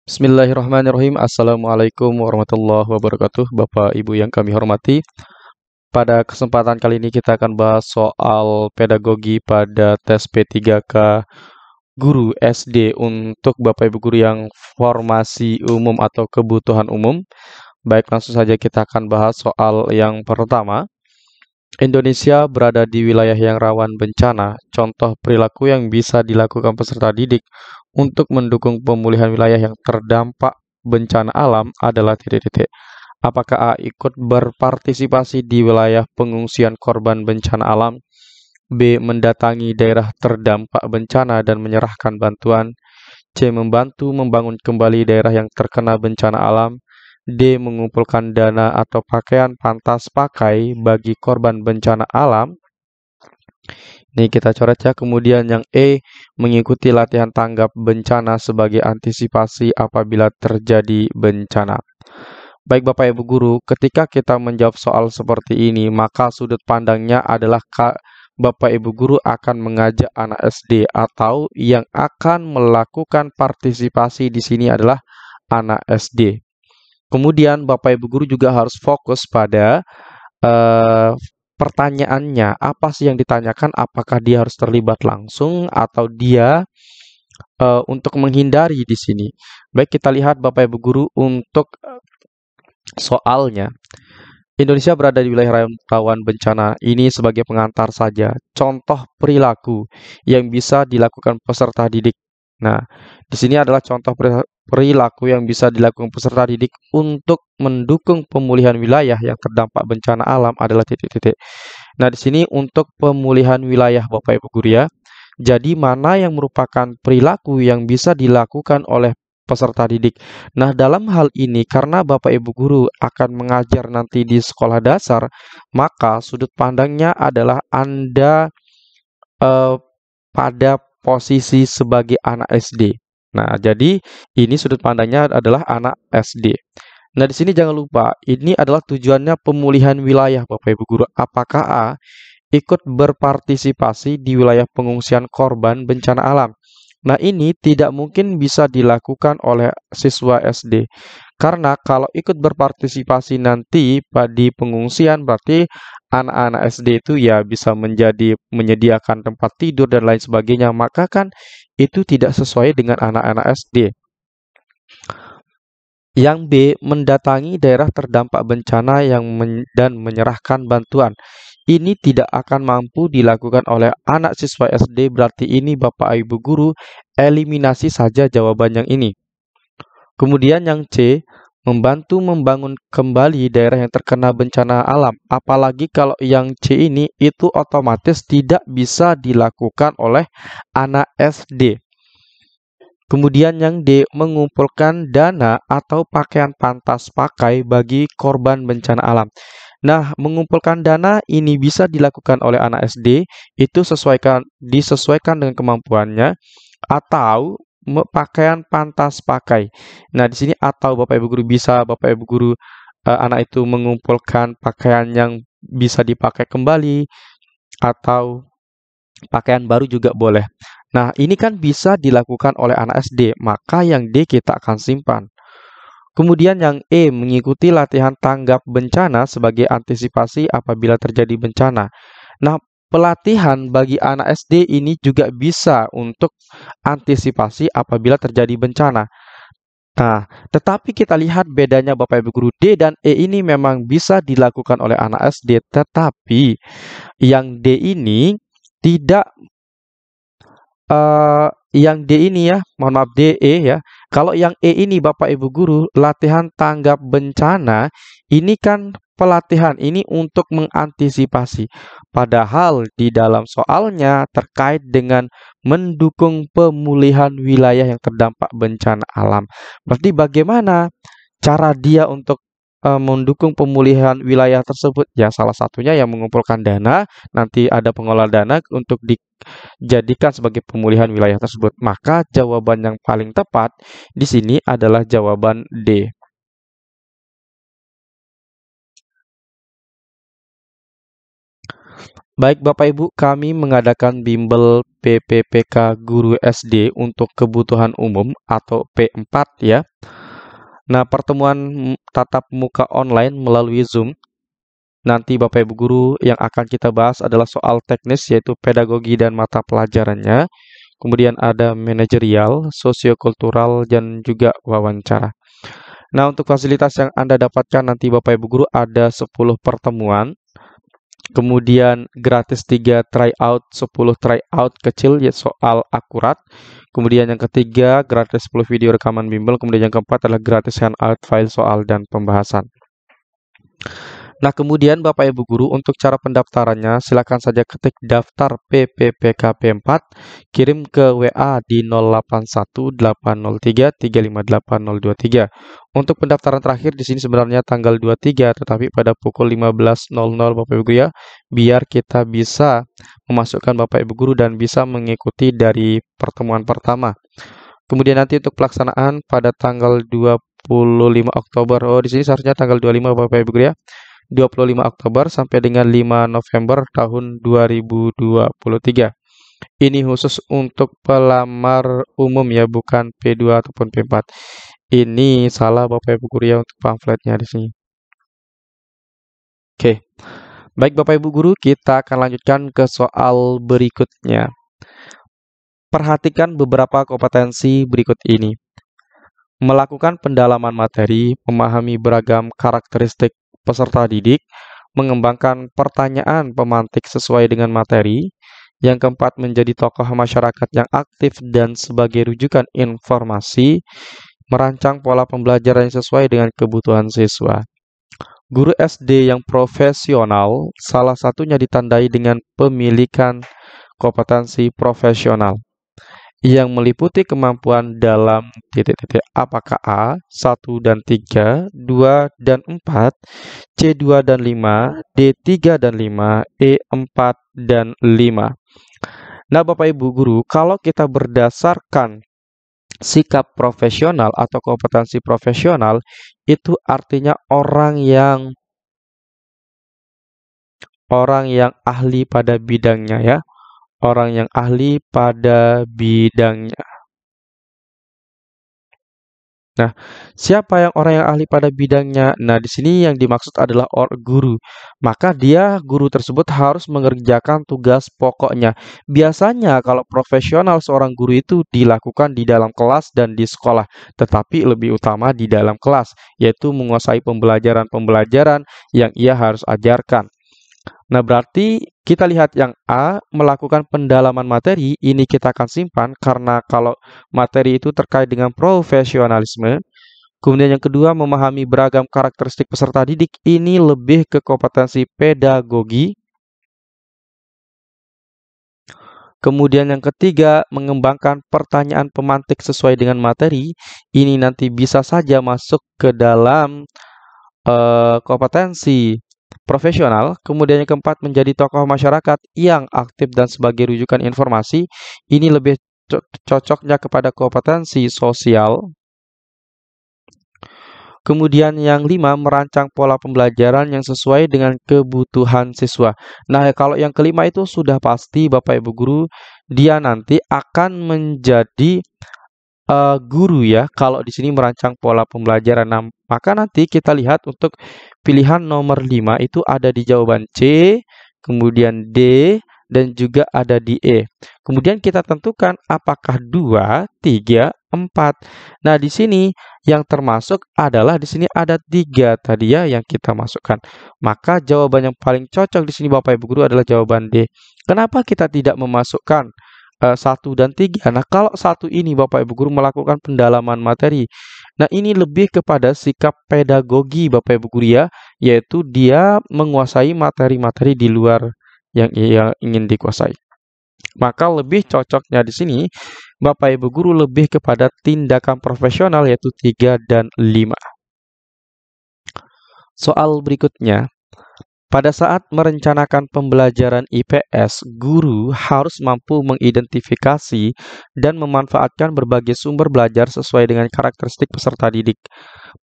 Bismillahirrahmanirrahim. Assalamualaikum warahmatullahi wabarakatuh. Bapak Ibu yang kami hormati. Pada kesempatan kali ini kita akan bahas soal pedagogi pada tes P3K Guru SD untuk Bapak Ibu Guru yang formasi umum atau kebutuhan umum. Baik, langsung saja kita akan bahas soal yang pertama. Indonesia berada di wilayah yang rawan bencana. Contoh perilaku yang bisa dilakukan peserta didik untuk mendukung pemulihan wilayah yang terdampak bencana alam adalah titik-titik. Apakah A ikut berpartisipasi di wilayah pengungsian korban bencana alam? B. Mendatangi daerah terdampak bencana dan menyerahkan bantuan. C. Membantu membangun kembali daerah yang terkena bencana alam. D. Mengumpulkan dana atau pakaian pantas pakai bagi korban bencana alam. Ini kita coret ya. Kemudian yang E, mengikuti latihan tanggap bencana sebagai antisipasi apabila terjadi bencana. Baik Bapak Ibu Guru, ketika kita menjawab soal seperti ini, maka sudut pandangnya adalah Bapak Ibu Guru akan mengajak anak SD atau yang akan melakukan partisipasi di sini adalah anak SD. Kemudian Bapak Ibu Guru juga harus fokus pada pertanyaannya. Apa sih yang ditanyakan? Apakah dia harus terlibat langsung atau dia untuk menghindari di sini? Baik, kita lihat Bapak Ibu Guru untuk soalnya. Indonesia berada di wilayah rawan bencana. Ini sebagai pengantar saja. Contoh perilaku yang bisa dilakukan peserta didik. Nah, di sini adalah contoh perilaku yang bisa dilakukan peserta didik untuk mendukung pemulihan wilayah yang terdampak bencana alam adalah titik-titik. Nah, di sini untuk pemulihan wilayah Bapak Ibu Guru ya. Jadi mana yang merupakan perilaku yang bisa dilakukan oleh peserta didik. Nah, dalam hal ini karena Bapak Ibu Guru akan mengajar nanti di sekolah dasar, maka sudut pandangnya adalah Anda pada posisi sebagai anak SD. Nah, jadi ini sudut pandangnya adalah anak SD. Nah, di sini jangan lupa, ini adalah tujuannya pemulihan wilayah Bapak Ibu Guru. Apakah A ikut berpartisipasi di wilayah pengungsian korban bencana alam? Nah, ini tidak mungkin bisa dilakukan oleh siswa SD. Karena kalau ikut berpartisipasi nanti di pengungsian berarti anak-anak SD itu ya bisa menyediakan tempat tidur dan lain sebagainya. Maka kan itu tidak sesuai dengan anak-anak SD. Yang B, mendatangi daerah terdampak bencana dan menyerahkan bantuan. Ini tidak akan mampu dilakukan oleh anak siswa SD, berarti ini Bapak Ibu Guru eliminasi saja jawaban yang ini. Kemudian yang C, membantu membangun kembali daerah yang terkena bencana alam. Apalagi kalau yang C ini itu otomatis tidak bisa dilakukan oleh anak SD. Kemudian yang D, mengumpulkan dana atau pakaian pantas pakai bagi korban bencana alam. Nah, mengumpulkan dana ini bisa dilakukan oleh anak SD, itu disesuaikan dengan kemampuannya, atau pakaian pantas pakai. Nah, di sini atau Bapak Ibu Guru bisa, Bapak Ibu Guru anak itu mengumpulkan pakaian yang bisa dipakai kembali, atau pakaian baru juga boleh. Nah, ini kan bisa dilakukan oleh anak SD, maka yang D kita akan simpan. Kemudian yang E, mengikuti latihan tanggap bencana sebagai antisipasi apabila terjadi bencana. Nah, pelatihan bagi anak SD ini juga bisa untuk antisipasi apabila terjadi bencana. Nah, tetapi kita lihat bedanya Bapak Ibu Guru, D dan E ini memang bisa dilakukan oleh anak SD, tetapi yang D ini tidak yang D ini ya, mohon maaf DE ya. Kalau yang E ini Bapak Ibu Guru, latihan tanggap bencana, ini kan pelatihan ini untuk mengantisipasi. Padahal di dalam soalnya terkait dengan mendukung pemulihan wilayah yang terdampak bencana alam. Berarti bagaimana cara dia untuk mendukung pemulihan wilayah tersebut? Ya, salah satunya yang mengumpulkan dana, nanti ada pengelola dana untuk dijadikan sebagai pemulihan wilayah tersebut. Maka jawaban yang paling tepat di sini adalah jawaban D. Baik Bapak Ibu, kami mengadakan bimbel PPPK Guru SD untuk kebutuhan umum atau P4 ya. Nah, pertemuan tatap muka online melalui Zoom, nanti Bapak Ibu Guru yang akan kita bahas adalah soal teknis yaitu pedagogi dan mata pelajarannya. Kemudian ada manajerial, sosiokultural, dan juga wawancara. Nah, untuk fasilitas yang Anda dapatkan nanti Bapak Ibu Guru ada 10 pertemuan. Kemudian gratis 3 tryout, 10 tryout kecil ya soal akurat. Kemudian yang ketiga gratis 10 video rekaman bimbel. Kemudian yang keempat adalah gratis handout file soal dan pembahasan. Nah, kemudian Bapak Ibu Guru untuk cara pendaftarannya silakan saja ketik daftar PPPKP 4, kirim ke WA di 081803358023. Untuk pendaftaran terakhir di sini sebenarnya tanggal 23, tetapi pada pukul 15.00 Bapak Ibu Guru ya, biar kita bisa memasukkan Bapak Ibu Guru dan bisa mengikuti dari pertemuan pertama. Kemudian nanti untuk pelaksanaan pada tanggal 25 Oktober. Oh, di sini seharusnya tanggal 25 Bapak Ibu Guru ya. 25 Oktober sampai dengan 5 November tahun 2023. Ini khusus untuk pelamar umum ya, bukan P2 ataupun P4. Ini salah Bapak Ibu Guru ya untuk pamfletnya di sini. Oke. Baik Bapak Ibu Guru, kita akan lanjutkan ke soal berikutnya. Perhatikan beberapa kompetensi berikut ini. Melakukan pendalaman materi, memahami beragam karakteristik peserta didik, mengembangkan pertanyaan pemantik sesuai dengan materi. Yang keempat, menjadi tokoh masyarakat yang aktif dan sebagai rujukan informasi, merancang pola pembelajaran yang sesuai dengan kebutuhan siswa. Guru SD yang profesional, salah satunya ditandai dengan pemilikan kompetensi profesional yang meliputi kemampuan dalam apakah A, 1 dan 3, 2 dan 4, C 2 dan 5, D 3 dan 5, E 4 dan 5. Nah, Bapak Ibu Guru, kalau kita berdasarkan sikap profesional atau kompetensi profesional, itu artinya orang yang ahli pada bidangnya ya. Orang yang ahli pada bidangnya. Nah, siapa yang orang yang ahli pada bidangnya? Nah, di sini yang dimaksud adalah guru. Maka guru tersebut harus mengerjakan tugas pokoknya. Biasanya kalau profesional seorang guru itu dilakukan di dalam kelas dan di sekolah, tetapi lebih utama di dalam kelas, yaitu menguasai pembelajaran-pembelajaran yang ia harus ajarkan. Nah, berarti kita lihat yang A, melakukan pendalaman materi, ini kita akan simpan karena kalau materi itu terkait dengan profesionalisme. Kemudian yang kedua, memahami beragam karakteristik peserta didik, ini lebih ke kompetensi pedagogi. Kemudian yang ketiga, mengembangkan pertanyaan pemantik sesuai dengan materi, ini nanti bisa saja masuk ke dalam kompetensi profesional. Kemudian yang keempat, menjadi tokoh masyarakat yang aktif dan sebagai rujukan informasi. Ini lebih cocoknya kepada kompetensi sosial. Kemudian yang 5, merancang pola pembelajaran yang sesuai dengan kebutuhan siswa. Nah, kalau yang kelima itu sudah pasti Bapak Ibu Guru, dia nanti akan menjadi guru ya, kalau di sini merancang pola pembelajaran. Nah, maka nanti kita lihat untuk pilihan nomor 5 itu ada di jawaban C, kemudian D, dan juga ada di E. Kemudian kita tentukan apakah 2, 3, 4. Nah, di sini yang termasuk adalah di sini ada 3 tadi ya yang kita masukkan. Maka jawaban yang paling cocok di sini Bapak Ibu Guru adalah jawaban D. Kenapa kita tidak memasukkan 1 dan 3. Nah, kalau 1 ini Bapak Ibu Guru melakukan pendalaman materi. Nah, ini lebih kepada sikap pedagogi Bapak Ibu Guru ya, yaitu dia menguasai materi-materi di luar yang ia ingin dikuasai. Maka lebih cocoknya di sini Bapak Ibu Guru lebih kepada tindakan profesional yaitu 3 dan 5. Soal berikutnya. Pada saat merencanakan pembelajaran IPS, guru harus mampu mengidentifikasi dan memanfaatkan berbagai sumber belajar sesuai dengan karakteristik peserta didik.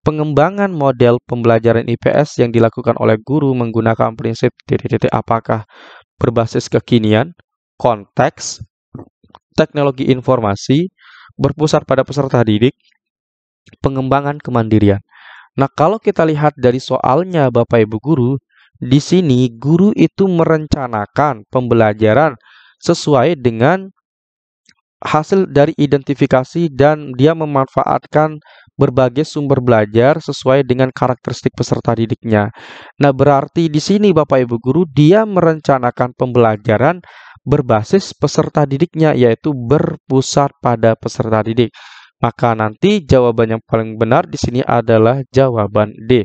Pengembangan model pembelajaran IPS yang dilakukan oleh guru menggunakan prinsip apakah berbasis kekinian, konteks, teknologi informasi, berpusat pada peserta didik, pengembangan kemandirian. Nah, kalau kita lihat dari soalnya Bapak Ibu guru, di sini guru itu merencanakan pembelajaran sesuai dengan hasil dari identifikasi dan dia memanfaatkan berbagai sumber belajar sesuai dengan karakteristik peserta didiknya. Nah, berarti di sini Bapak Ibu guru dia merencanakan pembelajaran berbasis peserta didiknya yaitu berpusat pada peserta didik. Maka nanti jawaban yang paling benar di sini adalah jawaban D.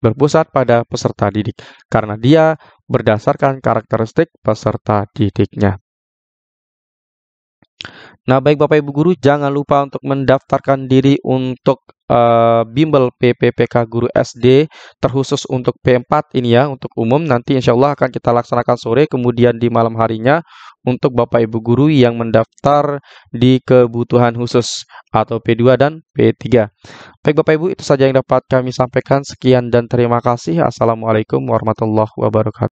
Berpusat pada peserta didik karena dia berdasarkan karakteristik peserta didiknya. Nah, baik Bapak Ibu guru, jangan lupa untuk mendaftarkan diri untuk bimbel PPPK Guru SD terkhusus untuk P4 ini ya, untuk umum. Nanti insya Allah akan kita laksanakan sore, kemudian di malam harinya untuk Bapak Ibu guru yang mendaftar di kebutuhan khusus atau P2 dan P3. Baik Bapak Ibu, itu saja yang dapat kami sampaikan. Sekian dan terima kasih. Assalamualaikum warahmatullahi wabarakatuh.